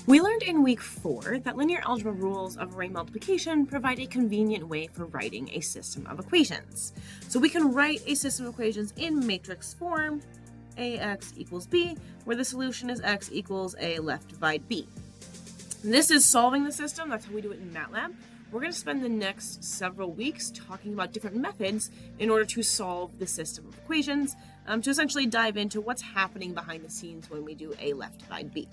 We learned in week 4 that linear algebra rules of array multiplication provide a convenient way for writing a system of equations. So we can write a system of equations in matrix form, ax equals b, where the solution is x equals a left divide b. And this is solving the system. That's how we do it in MATLAB. We're going to spend the next several weeks talking about different methods in order to solve the system of equations, to essentially dive into what's happening behind the scenes when we do a left divide b.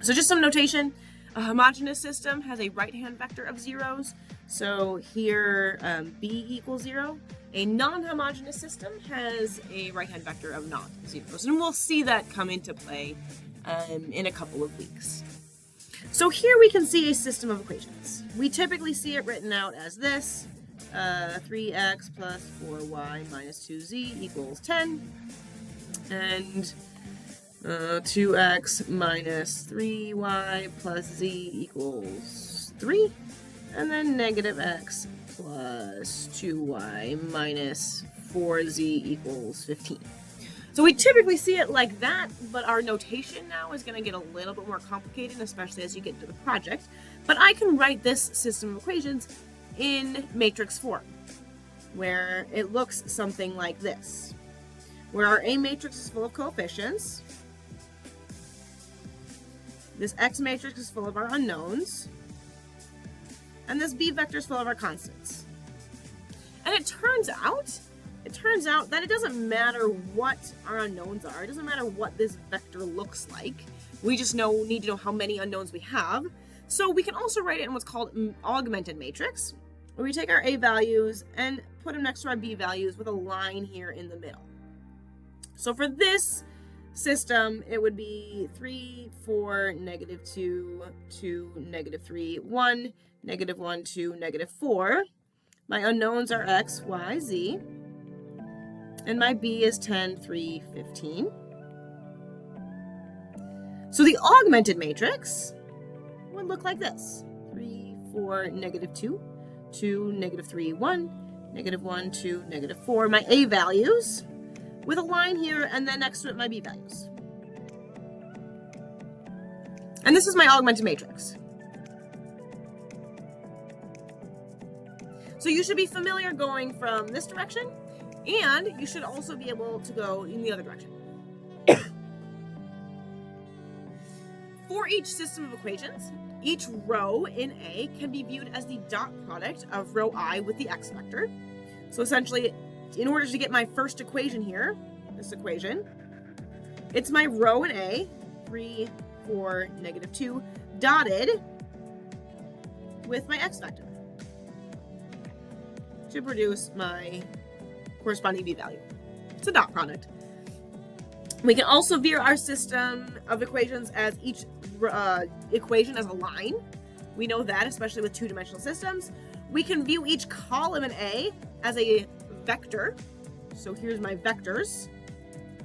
So just some notation. A homogeneous system has a right-hand vector of zeros. So here b equals 0. A non-homogeneous system has a right-hand vector of not zeros. And we'll see that come into play in a couple of weeks. So here we can see a system of equations. We typically see it written out as this. 3x plus 4y minus 2z equals 10. And 2x minus 3y plus z equals 3. And then negative x plus 2y minus 4z equals 15. So we typically see it like that, but our notation now is going to get a little bit more complicated, especially as you get into the project. But I can write this system of equations in matrix form, where it looks something like this, where our A matrix is full of coefficients. This X matrix is full of our unknowns. And this B vector is full of our constants. And it turns out that it doesn't matter what our unknowns are. It doesn't matter what this vector looks like. We just need to know how many unknowns we have. So we can also write it in what's called an augmented matrix, where we take our A values and put them next to our B values with a line here in the middle. So for this system, it would be 3, 4, negative 2, 2, negative 3, 1, negative 1, 2, negative 4. My unknowns are x, y, z. And my b is 10, 3, 15. So the augmented matrix would look like this. 3, 4, negative 2, 2, negative 3, 1, negative 1, 2, negative 4. My A values with a line here, and then next to it my B values. And this is my augmented matrix. So you should be familiar going from this direction, and you should also be able to go in the other direction. For each system of equations, each row in A can be viewed as the dot product of row I with the x vector. So essentially, in order to get my first equation here, this equation, it's my row in A, 3, 4, negative 2, dotted with my x vector to produce my corresponding B value. It's a dot product. We can also view our system of equations as each equation as a line. We know that, especially with two-dimensional systems. We can view each column in A as a vector. So here's my vectors.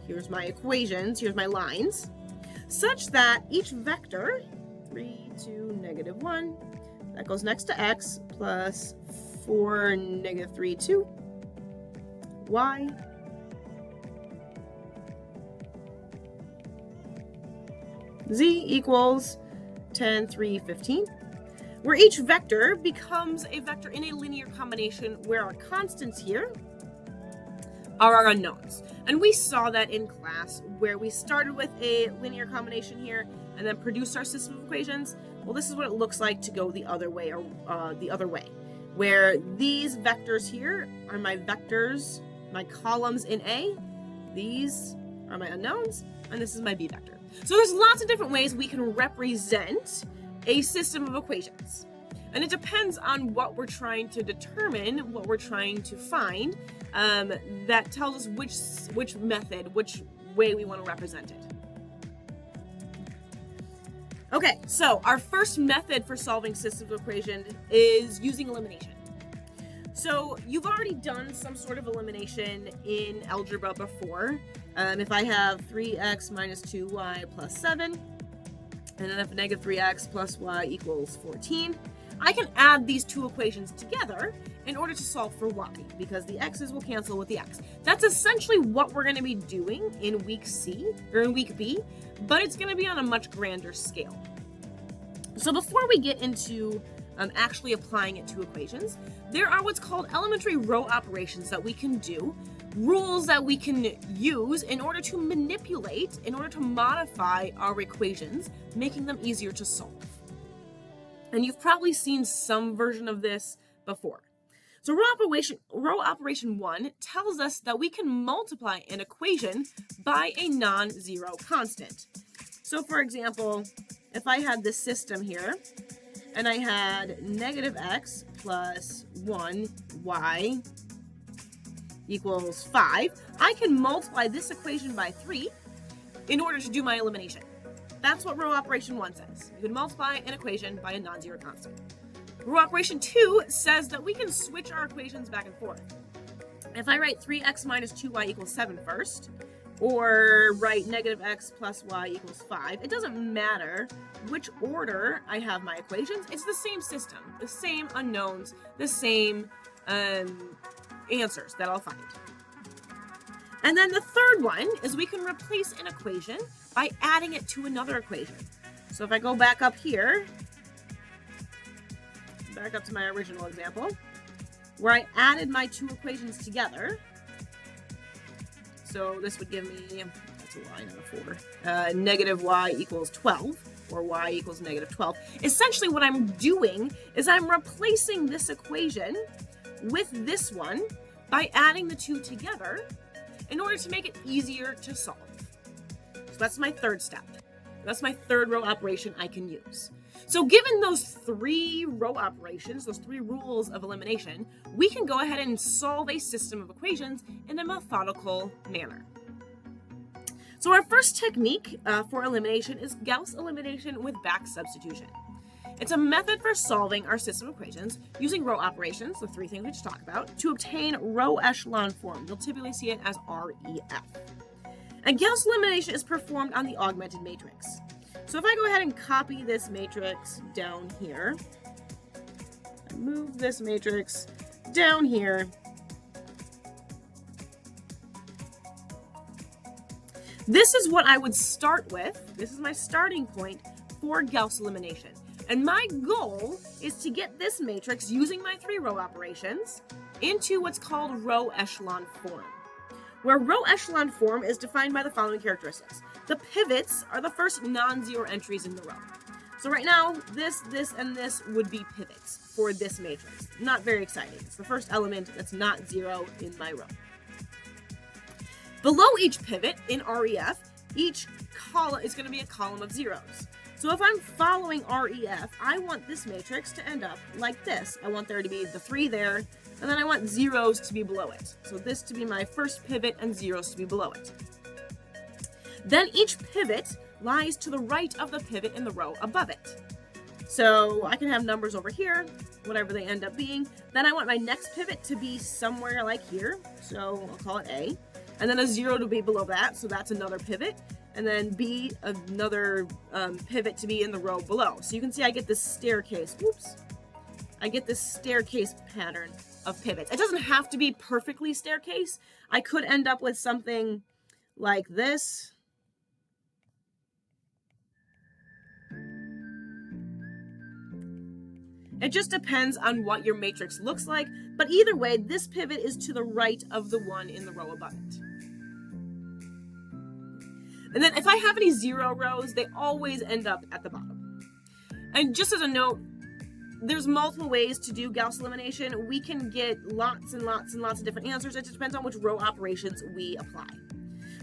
Here's my equations. Here's my lines. Such that each vector, 3, 2, negative 1, that goes next to x plus 4, negative 3, 2, y, z equals 10, 3, 15, where each vector becomes a vector in a linear combination where our constants here are our unknowns. And we saw that in class where we started with a linear combination here and then produced our system of equations. Well, this is what it looks like to go the other way, where these vectors here are my vectors, my columns in A. These are my unknowns, and this is my B vector. So there's lots of different ways we can represent a system of equations. And it depends on what we're trying to determine, what we're trying to find, that tells us which method, which way we want to represent it. Okay, so our first method for solving systems of equations is using elimination. So you've already done some sort of elimination in algebra before. If I have 3x minus 2y plus 7, and then if negative 3x plus y equals 14, I can add these two equations together in order to solve for y, because the x's will cancel with the x. That's essentially what we're going to be doing in week C, or in week B, but it's going to be on a much grander scale. So before we get into actually applying it to equations, there are what's called elementary row operations that we can do, rules that we can use in order to manipulate, in order to modify our equations, making them easier to solve. And you've probably seen some version of this before. So row operation 1 tells us that we can multiply an equation by a non-zero constant. So for example, if I had this system here, and I had negative x plus 1y equals 5, I can multiply this equation by 3 in order to do my elimination. That's what row operation 1 says. You can multiply an equation by a non-zero constant. Row operation 2 says that we can switch our equations back and forth. If I write 3x minus 2y equals 7 first, or write negative x plus y equals 5, it doesn't matter which order I have my equations. It's the same system, the same unknowns, the same answers that I'll find. And then the third one is we can replace an equation by adding it to another equation. So if I go back up here, back up to my original example, where I added my two equations together. So this would give me, that's a y, not a 4, negative y equals 12, or y equals negative 12. Essentially what I'm doing is I'm replacing this equation with this one by adding the two together in order to make it easier to solve. So that's my third step. That's my third row operation I can use. So given those 3 row operations, those 3 rules of elimination, we can go ahead and solve a system of equations in a methodical manner. So our first technique for elimination is Gauss elimination with back substitution. It's a method for solving our system of equations using row operations, the 3 things we just talked about, to obtain row echelon form. You'll typically see it as REF. And Gauss elimination is performed on the augmented matrix. So if I go ahead and copy this matrix down here, I move this matrix down here, this is what I would start with. This is my starting point for Gauss elimination. And my goal is to get this matrix, using my 3 row operations, into what's called row echelon form, where row echelon form is defined by the following characteristics. The pivots are the first non-zero entries in the row. So right now, this, and this would be pivots for this matrix. Not very exciting. It's the first element that's not 0 in my row. Below each pivot in REF, each column is going to be a column of zeros. So if I'm following REF, I want this matrix to end up like this. I want there to be the 3 there, and then I want zeros to be below it. So this to be my first pivot and zeros to be below it. Then each pivot lies to the right of the pivot in the row above it. So I can have numbers over here, whatever they end up being. Then I want my next pivot to be somewhere like here. So I'll call it A. And then a 0 to be below that. So that's another pivot. And then B, another pivot to be in the row below. So you can see I get this staircase. Oops. I get this staircase pattern of pivots. It doesn't have to be perfectly staircase. I could end up with something like this. It just depends on what your matrix looks like, but either way, this pivot is to the right of the one in the row above it. And then if I have any 0 rows, they always end up at the bottom. And just as a note, there's multiple ways to do Gauss elimination. We can get lots and lots and lots of different answers. It just depends on which row operations we apply.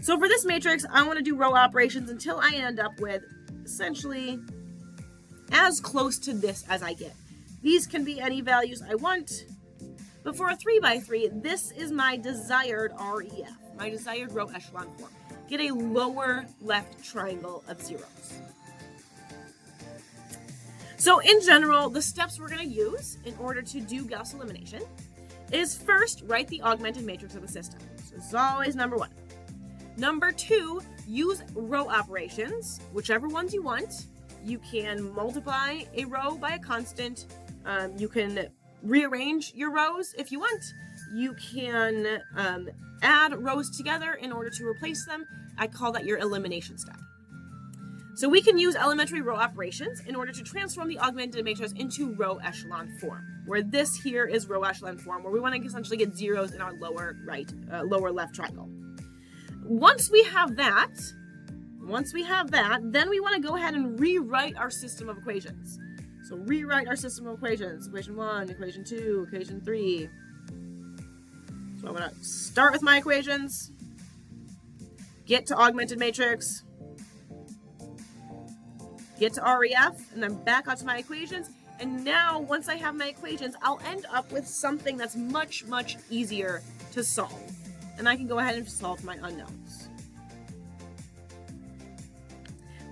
So for this matrix, I want to do row operations until I end up with essentially as close to this as I get. These can be any values I want, but for a 3x3, this is my desired REF, my desired row echelon form. Get a lower left triangle of zeros. So in general, the steps we're going to use in order to do Gauss elimination is first, write the augmented matrix of the system. So this is always number 1. Number 2, use row operations, whichever ones you want. You can multiply a row by a constant. You can rearrange your rows if you want. You can add rows together in order to replace them. I call that your elimination step. So we can use elementary row operations in order to transform the augmented matrix into row echelon form, where this here is row echelon form, where we want to essentially get zeros in our lower left triangle. Once we have that, then we want to go ahead and rewrite our system of equations. So rewrite our system of equations. Equation 1, equation 2, equation 3. So I'm going to start with my equations, get to augmented matrix, get to REF, and then back out to my equations. And now, once I have my equations, I'll end up with something that's much, much easier to solve. And I can go ahead and solve my unknowns.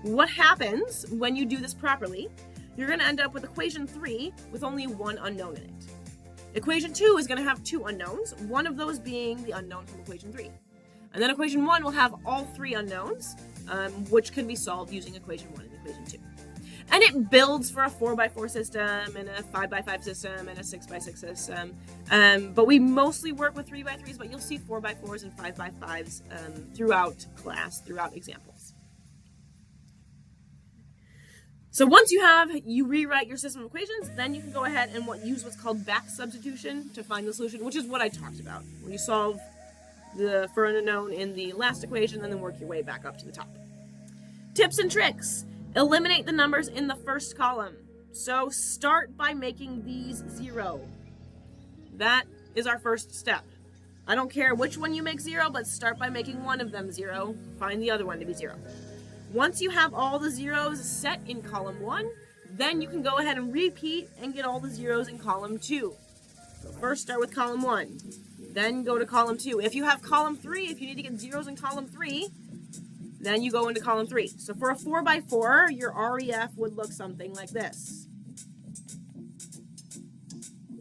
What happens when you do this properly? You're going to end up with equation 3 with only one unknown in it. Equation 2 is going to have two unknowns, one of those being the unknown from equation 3. And then equation 1 will have all three unknowns, which can be solved using equation 1 and equation 2. And it builds for a 4x4 system and a 5x5 system and a 6x6 system. But we mostly work with 3x3s, but you'll see 4x4s and 5x5s throughout class, throughout examples. So once you rewrite your system of equations, then you can go ahead and use what's called back substitution to find the solution, which is what I talked about. When you solve for an unknown in the last equation and then work your way back up to the top. Tips and tricks. Eliminate the numbers in the first column. So start by making these 0. That is our first step. I don't care which one you make 0, but start by making one of them 0. Find the other one to be 0. Once you have all the zeros set in column 1, then you can go ahead and repeat and get all the zeros in column 2. So first start with column 1, then go to column 2. If you have column 3, if you need to get zeros in column 3, then you go into column 3. So for a 4x4, your REF would look something like this.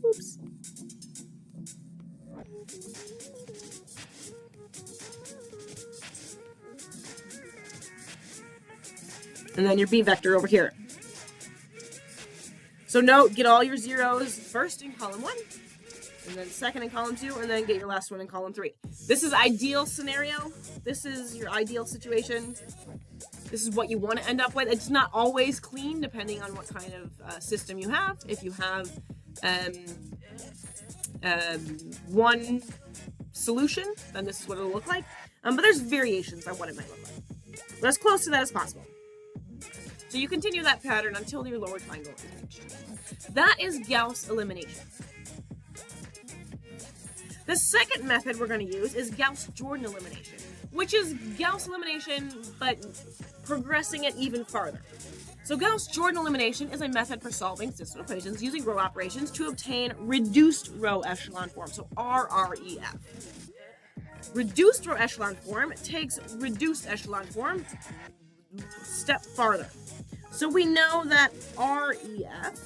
Oops. And then your B vector over here. So note, get all your zeros first in column 1, and then second in column 2, and then get your last one in column 3. This is ideal scenario. This is your ideal situation. This is what you want to end up with. It's not always clean, depending on what kind of system you have. If you have one solution, then this is what it'll look like. But there's variations on what it might look like. But as close to that as possible. So you continue that pattern until your lower triangle is reached. That is Gauss elimination. The second method we're going to use is Gauss-Jordan elimination, which is Gauss elimination, but progressing it even farther. So Gauss-Jordan elimination is a method for solving system equations using row operations to obtain reduced row echelon form, so RREF. Reduced row echelon form takes reduced echelon form a step farther. So we know that REF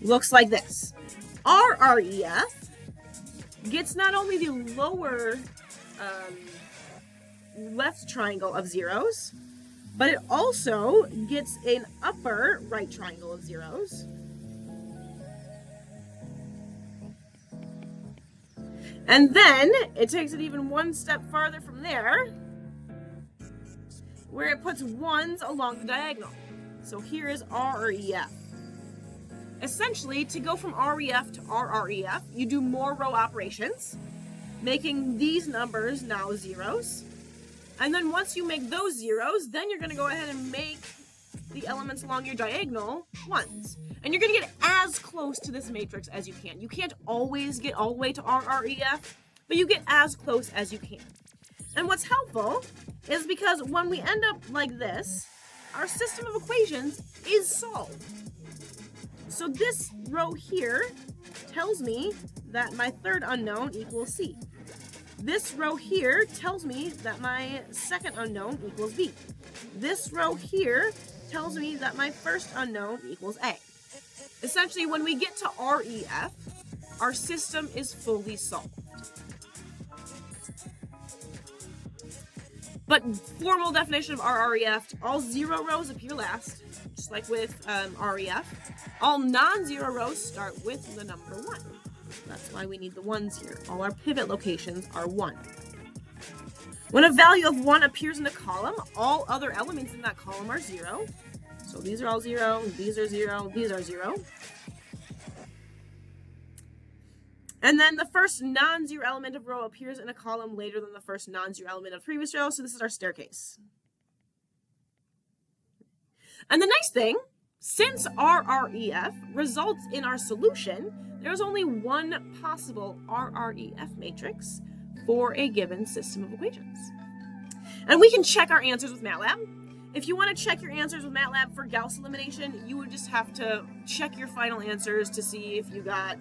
looks like this. RREF gets not only the lower left triangle of zeros, but it also gets an upper right triangle of zeros. And then it takes it even one step farther from there, where it puts ones along the diagonal. So here is RREF. Essentially, to go from REF to RREF, you do more row operations, making these numbers now zeros. And then once you make those zeros, then you're going to go ahead and make the elements along your diagonal ones. And you're going to get as close to this matrix as you can. You can't always get all the way to RREF, but you get as close as you can. And what's helpful is because when we end up like this, our system of equations is solved. So this row here tells me that my third unknown equals C. This row here tells me that my second unknown equals B. This row here tells me that my first unknown equals A. Essentially, when we get to REF, our system is fully solved. But formal definition of RREF, all 0 rows appear last, just like with REF. All non-zero rows start with the number 1. That's why we need the ones here. All our pivot locations are 1. When a value of 1 appears in a column, all other elements in that column are 0. So these are all 0, these are 0, these are 0. And then the first non-zero element of row appears in a column later than the first non-zero element of previous row. So this is our staircase. And the nice thing, since RREF results in our solution, there's only one possible RREF matrix for a given system of equations. And we can check our answers with MATLAB. If you want to check your answers with MATLAB for Gauss elimination, you would just have to check your final answers to see if you got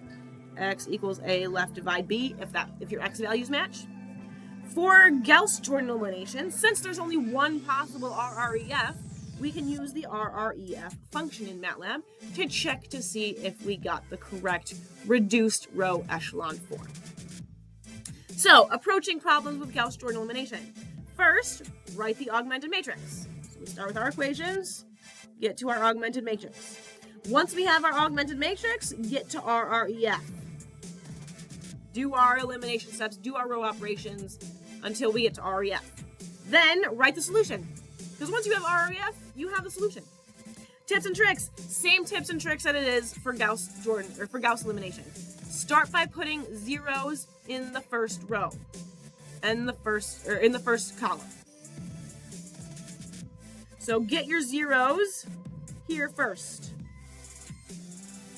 x equals a left divide b, if your x values match. For Gauss-Jordan elimination, since there's only one possible RREF, we can use the RREF function in MATLAB to check to see if we got the correct reduced row echelon form. So, approaching problems with Gauss-Jordan elimination. First, write the augmented matrix. So we start with our equations, get to our augmented matrix. Once we have our augmented matrix, get to RREF. Do our elimination steps, do our row operations until we get to RREF. Then write the solution. Because once you have RREF, you have the solution. Tips and tricks. Same tips and tricks that it is for Gauss-Jordan or for Gauss elimination. Start by putting zeros in the first row and in the first column. So get your zeros here first.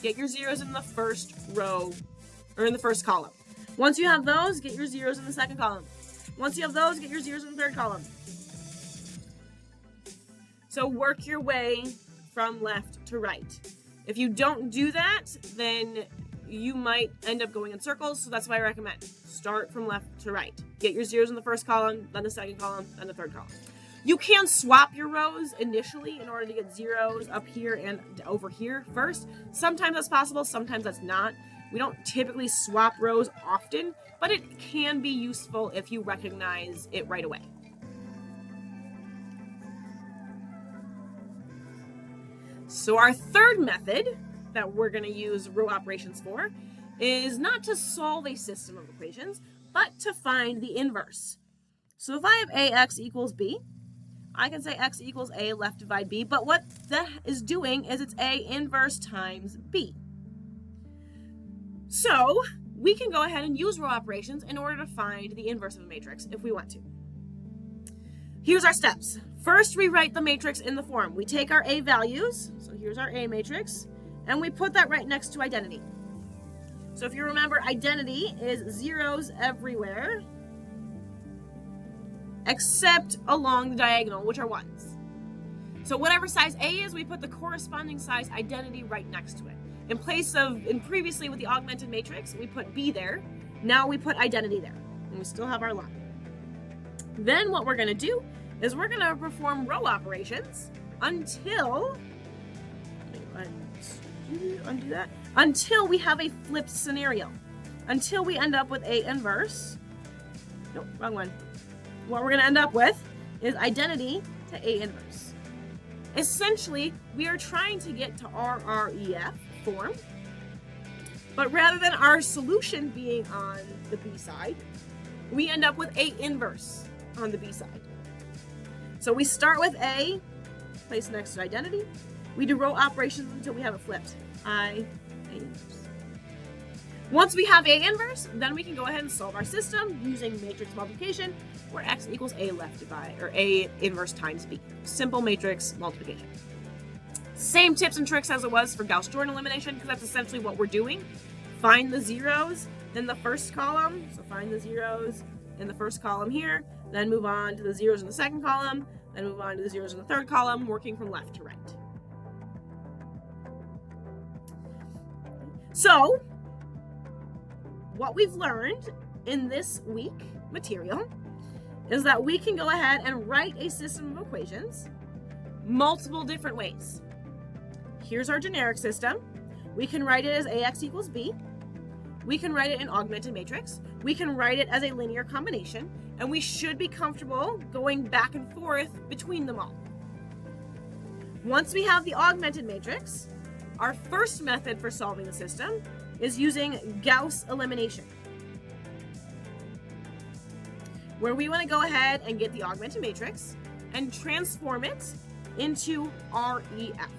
Get your zeros in the first row or in the first column. Once you have those, get your zeros in the second column. Once you have those, get your zeros in the third column. So work your way from left to right. If you don't do that, then you might end up going in circles, so that's why I recommend start from left to right. Get your zeros in the first column, then the second column, then the third column. You can swap your rows initially in order to get zeros up here and over here first. Sometimes that's possible, sometimes that's not. We don't typically swap rows often, but it can be useful if you recognize it right away. So our third method that we're going to use row operations for is not to solve a system of equations, but to find the inverse. So if I have ax equals b, I can say x equals a left divide b, but what that is doing is it's a inverse times b. So we can go ahead and use row operations in order to find the inverse of a matrix if we want to. Here's our steps. First, we write the matrix in the form. We take our A values, so here's our A matrix, and we put that right next to identity. So if you remember, identity is zeros everywhere, except along the diagonal, which are ones. So whatever size A is, we put the corresponding size identity right next to it. In place of, previously with the augmented matrix, we put B there. Now we put identity there, and we still have our line. Then what we're going to do is we're going to perform row operations until, until we have a flipped scenario, until we end up with A inverse. Nope, wrong one. What we're going to end up with is identity to A inverse. Essentially, we are trying to get to RREF form, but rather than our solution being on the B side, we end up with A inverse on the B side. So we start with A, placed next to identity. We do row operations until we have it flipped. A inverse. Once we have A inverse, then we can go ahead and solve our system using matrix multiplication, where x equals A left divide, or A inverse times B. Simple matrix multiplication. Same tips and tricks as it was for Gauss-Jordan elimination, because that's essentially what we're doing. Find the zeros in the first column. So find the zeros in the first column here, then move on to the zeros in the second column, then move on to the zeros in the third column, working from left to right. So, what we've learned in this week material is that we can go ahead and write a system of equations multiple different ways. Here's our generic system. We can write it as ax equals b. We can write it in augmented matrix. We can write it as a linear combination, and we should be comfortable going back and forth between them all. Once we have the augmented matrix, our first method for solving the system is using Gauss elimination. where we want to go ahead and get the augmented matrix and transform it into REF.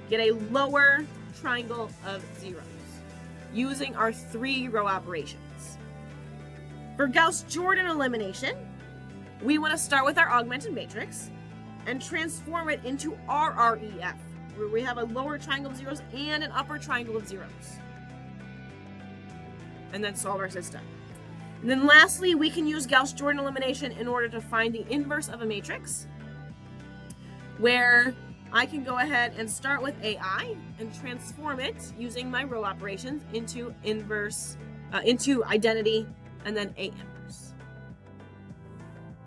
Get a lower triangle of zeros using our 3-row operations. For Gauss-Jordan elimination, we want to start with our augmented matrix and transform it into RREF, where we have a lower triangle of zeros and an upper triangle of zeros. And then solve our system. And then lastly, we can use Gauss-Jordan elimination in order to find the inverse of a matrix, where I can go ahead and start with AI and transform it using my row operations into inverse, into identity, and then AM.